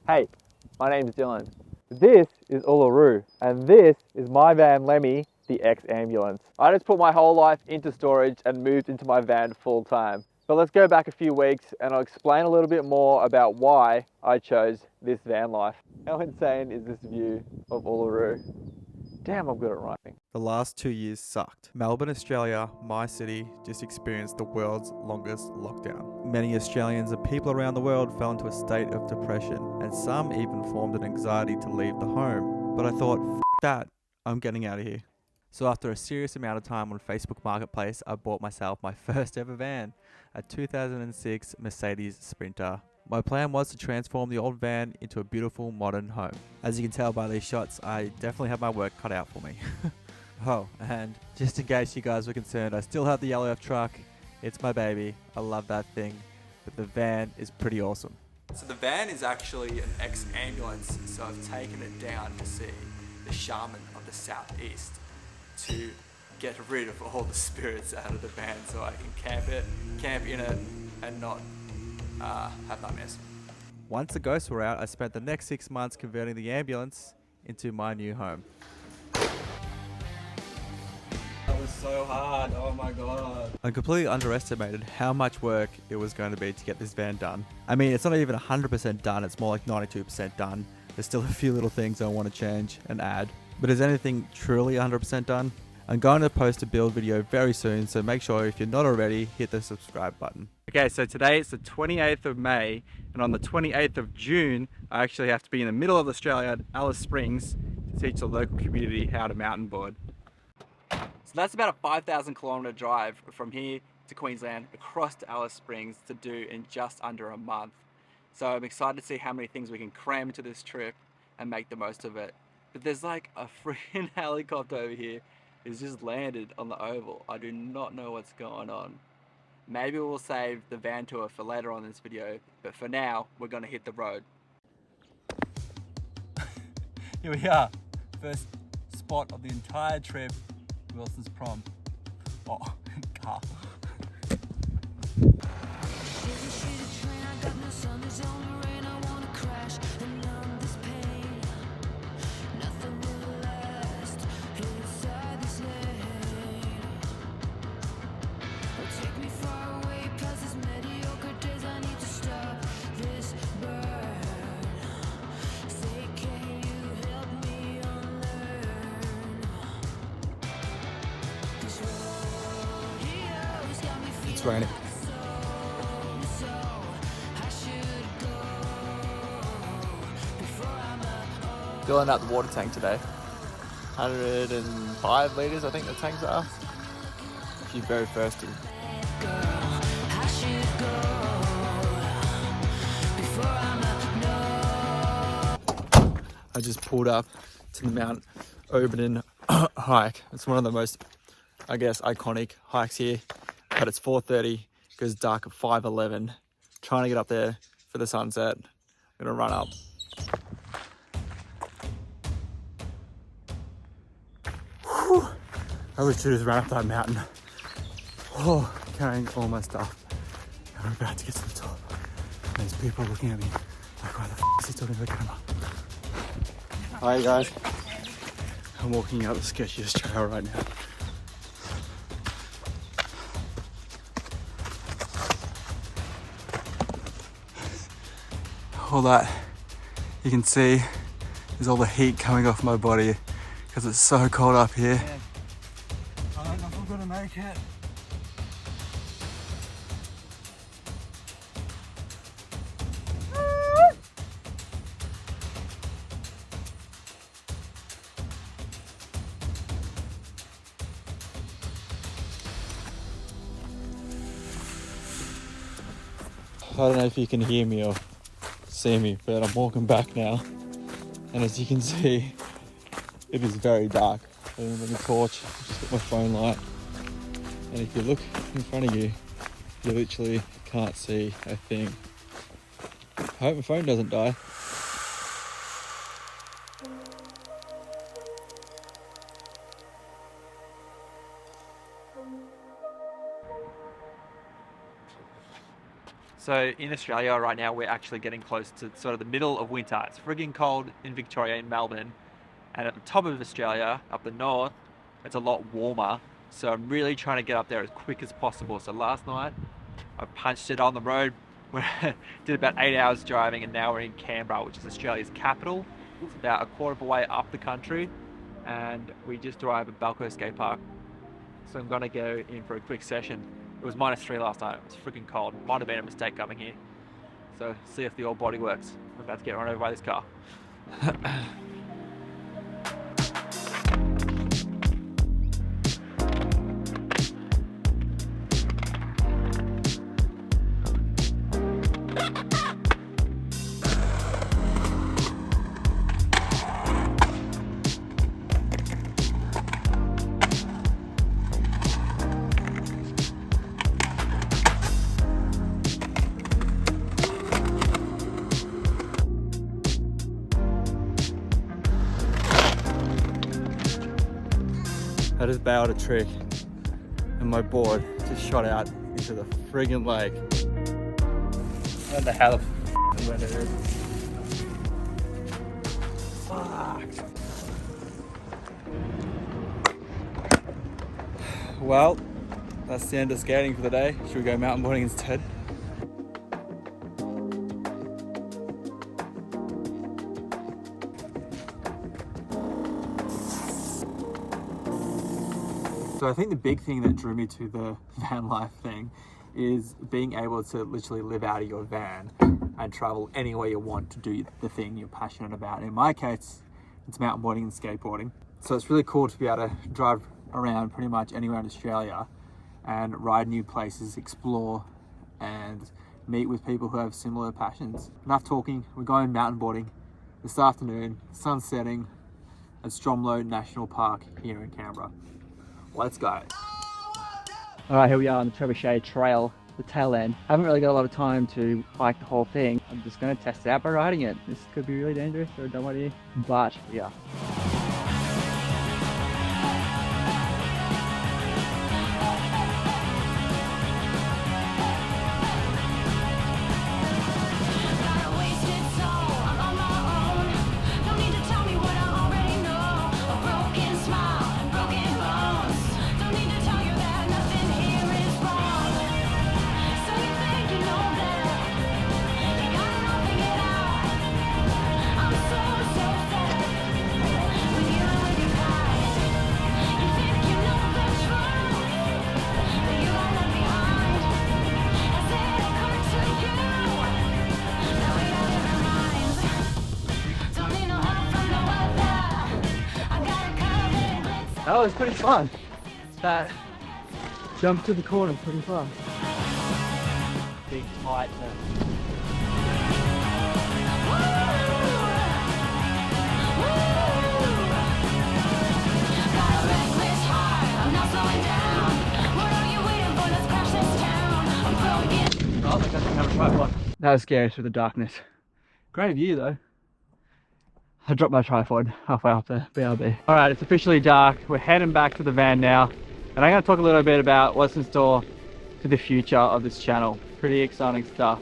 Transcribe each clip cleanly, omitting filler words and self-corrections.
Hey, my name's Dylan. This is Uluru, and this is my van Lemmy, the ex-ambulance. I just put my whole life into storage and moved into my van full time. But let's go back a few weeks and I'll explain a little bit more about why I chose this van life. How insane is this view of Uluru? Damn, I'm good at rhyming. The last 2 years sucked. Melbourne, Australia, my city, just experienced the world's longest lockdown. Many Australians and people around the world fell into a state of depression, and some even formed an anxiety to leave the home. But I thought, F that, I'm getting out of here. So after a serious amount of time on Facebook Marketplace, I bought myself my first ever van, a 2006 Mercedes Sprinter. My plan was to transform the old van into a beautiful modern home. As you can tell by these shots, I definitely have my work cut out for me. Oh, and just in case you guys were concerned, I still have the yellow F truck. It's my baby. I love that thing. But the van is pretty awesome. So the van is actually an ex-ambulance, so I've taken it down to see the shaman of the southeast to get rid of all the spirits out of the van so I can camp in it and not have nightmares. Once the ghosts were out, I spent the next 6 months converting the ambulance into my new home. That was so hard, oh my god. I completely underestimated how much work it was going to be to get this van done. I mean, it's not even 100% done, it's more like 92% done. There's still a few little things I want to change and add. But is anything truly 100% done? I'm going to post a build video very soon, so make sure if you're not already, hit the subscribe button. Okay, so today it's the 28th of May, and on the 28th of June, I actually have to be in the middle of Australia at Alice Springs to teach the local community how to mountain board. So that's about a 5,000 kilometer drive from here to Queensland across to Alice Springs to do in just under a month. So I'm excited to see how many things we can cram into this trip and make the most of it. But there's like a freaking helicopter over here. It's just landed on the oval. I do not know what's going on. Maybe we'll save the van tour for later on in this video, but for now, we're gonna hit the road. Here we are. First spot of the entire trip, Wilson's Prom. Oh, car. It's raining. Filling out the water tank today. 105 litres I think the tanks are. She's very thirsty. I just pulled up to the Mount Oberlin hike. It's one of the most, I guess, iconic hikes here. But it's 4:30, goes dark at 5:11. Trying to get up there for the sunset. I'm gonna run up. Whew. I wish to just run up that mountain. Oh, carrying all my stuff. I'm about to get to the top. There's people looking at me like, why the f is he talking to the camera? Hi guys. I'm walking out the sketchiest trail right now. All that you can see is all the heat coming off my body because it's so cold up here. Man, I don't know if I'm gonna make it. I don't know if you can hear me or see me, but I'm walking back now, and as you can see, it is very dark. I don't have a torch, just got my phone light, and if you look in front of you, you literally can't see a thing. I hope my phone doesn't die. So in Australia right now, we're actually getting close to sort of the middle of winter. It's frigging cold in Victoria, in Melbourne. And at the top of Australia, up the north, it's a lot warmer. So I'm really trying to get up there as quick as possible. So last night, I punched it on the road. Did about 8 hours driving, and now we're in Canberra, which is Australia's capital. It's about a quarter of a way up the country. And we just arrived at Balco Skate Park. So I'm gonna go in for a quick session. It was -3 last night. It was freaking cold. Might have been a mistake coming here. So see if the old body works. I'm about to get run over by this car. I just bailed a trick and my board just shot out into the friggin' lake. I don't know how the f went it is. Fuck. Well, that's the end of skating for the day. Should we go mountain boarding instead? So I think the big thing that drew me to the van life thing is being able to literally live out of your van and travel anywhere you want to do the thing you're passionate about. In my case, it's mountain boarding and skateboarding. So it's really cool to be able to drive around pretty much anywhere in Australia and ride new places, explore, and meet with people who have similar passions. Enough talking, we're going mountain boarding this afternoon, sun setting at Stromlo National Park here in Canberra. Let's go. All right, here we are on the Trebuchet Trail, the tail end. I haven't really got a lot of time to hike the whole thing. I'm just going to test it out by riding it. This could be really dangerous, so don't worry. But yeah. That was pretty fun. That jump to the corner, pretty fun. Big tight turn. That was scary through the darkness. Great view though. I dropped my tripod halfway up the BRB. All right, it's officially dark. We're heading back to the van now. And I'm gonna talk a little bit about what's in store for the future of this channel. Pretty exciting stuff.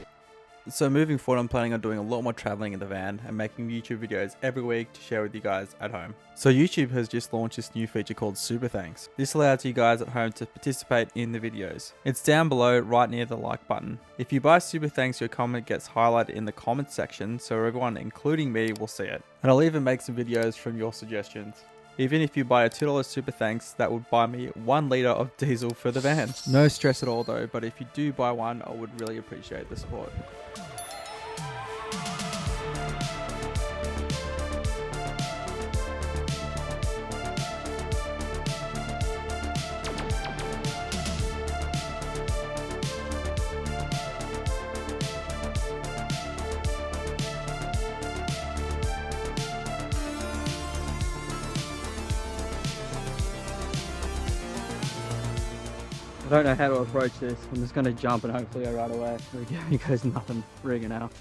So moving forward, I'm planning on doing a lot more traveling in the van and making YouTube videos every week to share with you guys at home. So YouTube has just launched this new feature called Super Thanks. This allows you guys at home to participate in the videos. It's down below right near the like button. If you buy Super Thanks, your comment gets highlighted in the comments section so everyone, including me, will see it. And I'll even make some videos from your suggestions. Even if you buy a $2 Super Thanks, that would buy me 1 litre of diesel for the van. No stress at all though, but if you do buy one, I would really appreciate the support. I don't know how to approach this. I'm just going to jump and hopefully go right away because nothing rigging out.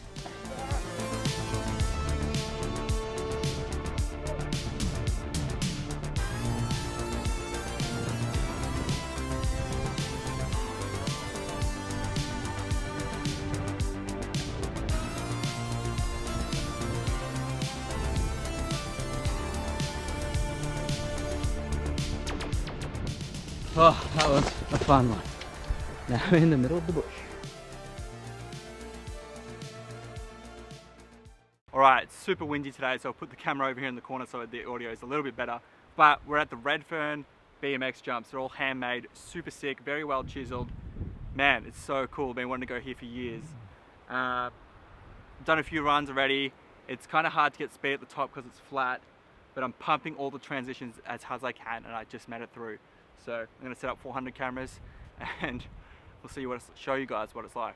Oh, that was a fun one. Now we're in the middle of the bush. Alright, it's super windy today, so I'll put the camera over here in the corner so the audio is a little bit better. But we're at the Redfern BMX jumps. They're all handmade, super sick, very well chiseled. Man, it's so cool. Been wanting to go here for years. Done a few runs already. It's kind of hard to get speed at the top because it's flat, but I'm pumping all the transitions as hard as I can, and I just made it through. So I'm going to set up 400 cameras and we'll see show you guys what it's like.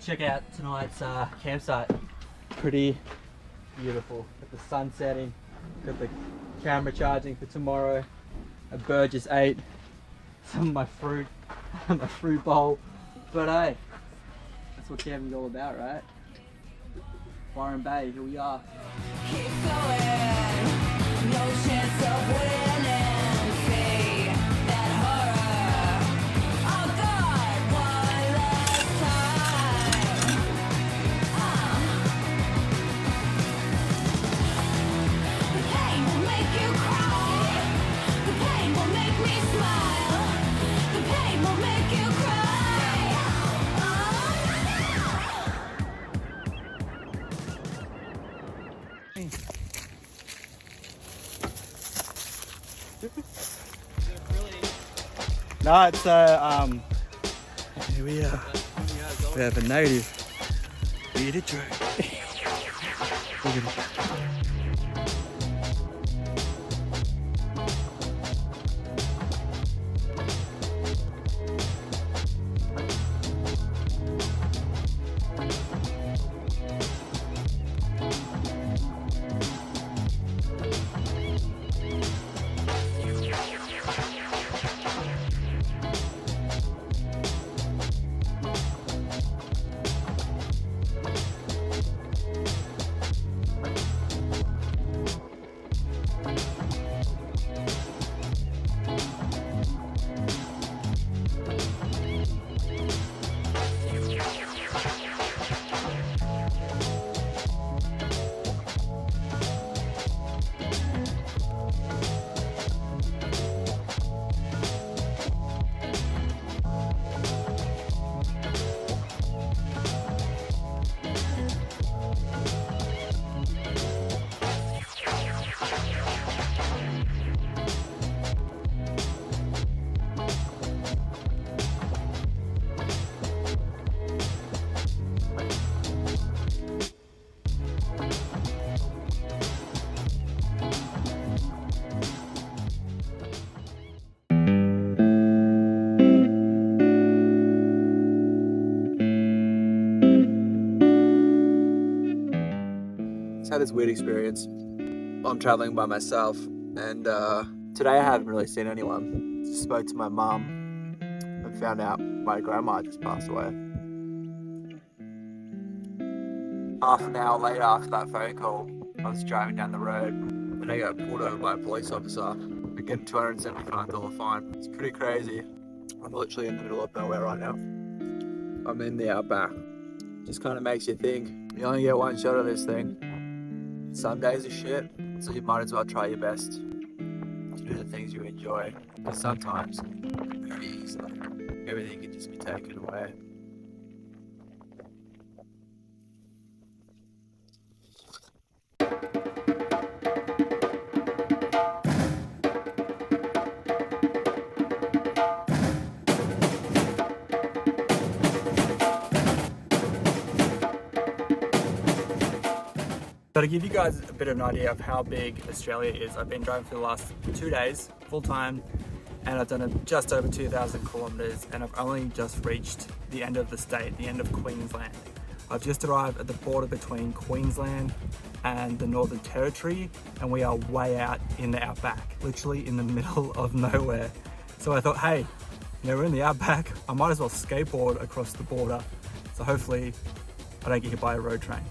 Check out tonight's campsite. Pretty beautiful. Got the sun setting, got the camera charging for tomorrow. A bird just ate some of my fruit, my fruit bowl. But hey, that's what camping's all about, right? Byron Bay, here we are. Keep going, no chance of winning. See that horror. Oh God, one last time. The pain will make you cry. The pain will make me smile. The pain will make you cry. No, it's here we are. We have a native bearded drone. Look at it. Had this weird experience. I'm traveling by myself, and today I haven't really seen anyone. Just spoke to my mum and found out my grandma just passed away. Half an hour later after that phone call, I was driving down the road and I got pulled over by a police officer. I get a $275 fine. It's pretty crazy. I'm literally in the middle of nowhere right now. I'm in the outback. Just kind of makes you think, you only get one shot of this thing. Some days are shit, so you might as well try your best to do the things you enjoy. But sometimes, very easily, everything can just be taken away. But to give you guys a bit of an idea of how big Australia is, I've been driving for the last 2 days, full time, and I've done just over 2,000 kilometers, and I've only just reached the end of the state, the end of Queensland. I've just arrived at the border between Queensland and the Northern Territory, and we are way out in the outback, literally in the middle of nowhere. So I thought, hey, we're in the outback, I might as well skateboard across the border. So hopefully I don't get hit by a road train.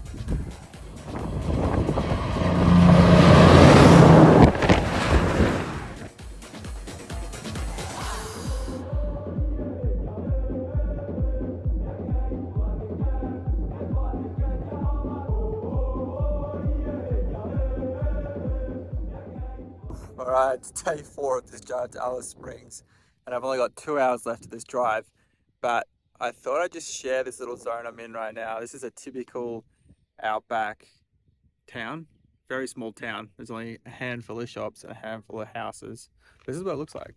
Alright, it's day 4 of this drive to Alice Springs, and I've only got 2 hours left of this drive, but I thought I'd just share this little zone I'm in right now. This is a typical outback town, very small town. There's only a handful of shops and a handful of houses. This is what it looks like.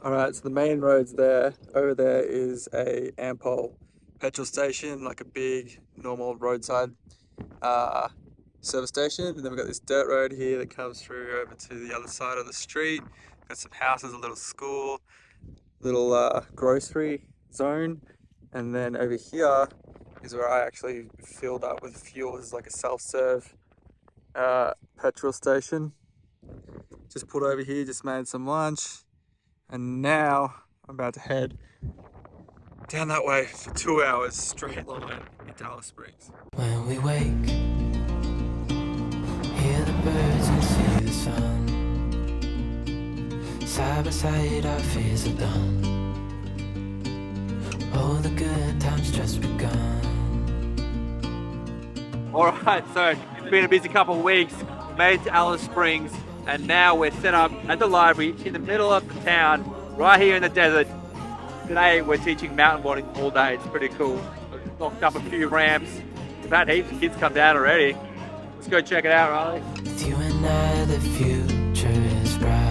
Alright, so the main road's there. Over there is a Ampol petrol station, like a big normal roadside service station, and then we've got this dirt road here that comes through over to the other side of the street. Got some houses, a little school, little grocery zone, and then over here is where I actually filled up with fuel. This is like a self-serve petrol station. Just pulled over here, just made some lunch, and now I'm about to head down that way for 2 hours straight line into Alice Springs. When we wake, hear the birds and see the sun. Side by side our fears are done. All the good times just begun. Alright, so it's been a busy couple of weeks. Made it to Alice Springs, and now we're set up at the library in the middle of the town, right here in the desert. Today we're teaching mountain boarding all day. It's pretty cool. We've knocked up a few ramps. We've had heaps of kids come down already. Let's go check it out, Riley. With you and I, the future is bright.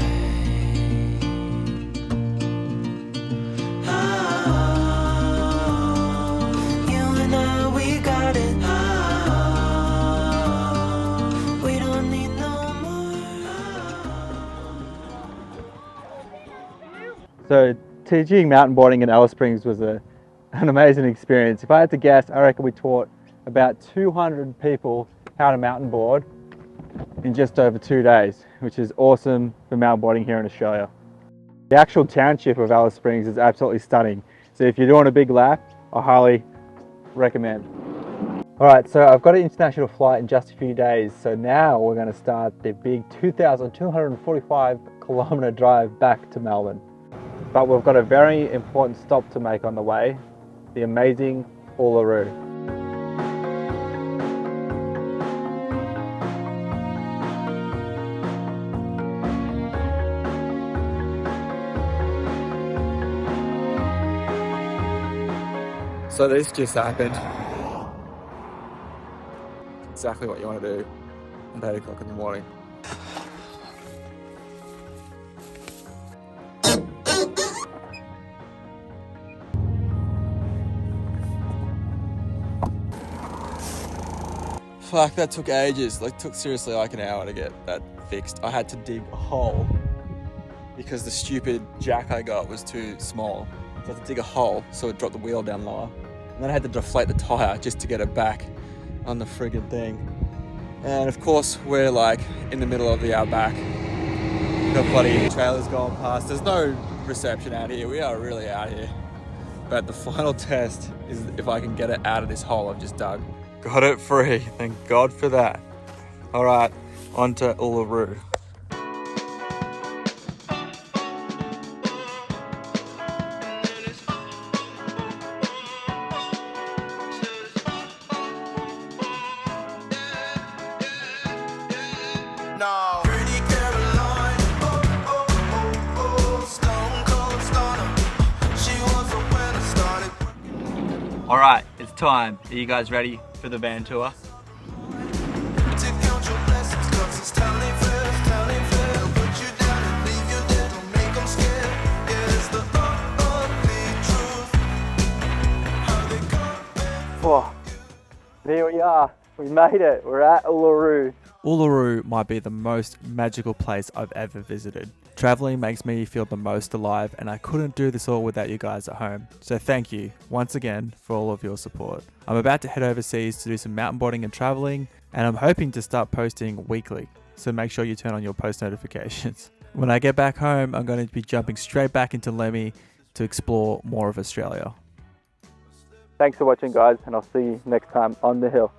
Oh, you and I, we got it. Oh, we don't need no more. So teaching mountain boarding in Alice Springs was an amazing experience. If I had to guess, I reckon we taught about 200 people how to mountain board in just over 2 days, which is awesome for mountain boarding here in Australia. The actual township of Alice Springs is absolutely stunning. So if you're doing a big lap, I highly recommend. Alright, so I've got an international flight in just a few days. So now we're going to start the big 2,245 kilometer drive back to Melbourne. But we've got a very important stop to make on the way, the amazing Uluru. So this just happened. Exactly what you want to do at 8 o'clock in the morning. Fuck, that took ages. Like, took seriously like an hour to get that fixed. I had to dig a hole because the stupid jack I got was too small. So I had to dig a hole so it dropped the wheel down lower. And then I had to deflate the tyre just to get it back on the friggin' thing. And of course, we're like in the middle of the outback. Got bloody trailers going past. There's no reception out here. We are really out here. But the final test is if I can get it out of this hole I've just dug. Got it free. Thank God for that. All right, on to Uluru. All right, it's time. Are you guys ready for the van tour? Oh, there we are. We made it. We're at Uluru. Uluru might be the most magical place I've ever visited. Traveling makes me feel the most alive, and I couldn't do this all without you guys at home. So thank you once again for all of your support. I'm about to head overseas to do some mountain boarding and traveling, and I'm hoping to start posting weekly. So make sure you turn on your post notifications. When I get back home, I'm going to be jumping straight back into Lemmy to explore more of Australia. Thanks for watching, guys, and I'll see you next time on the hill.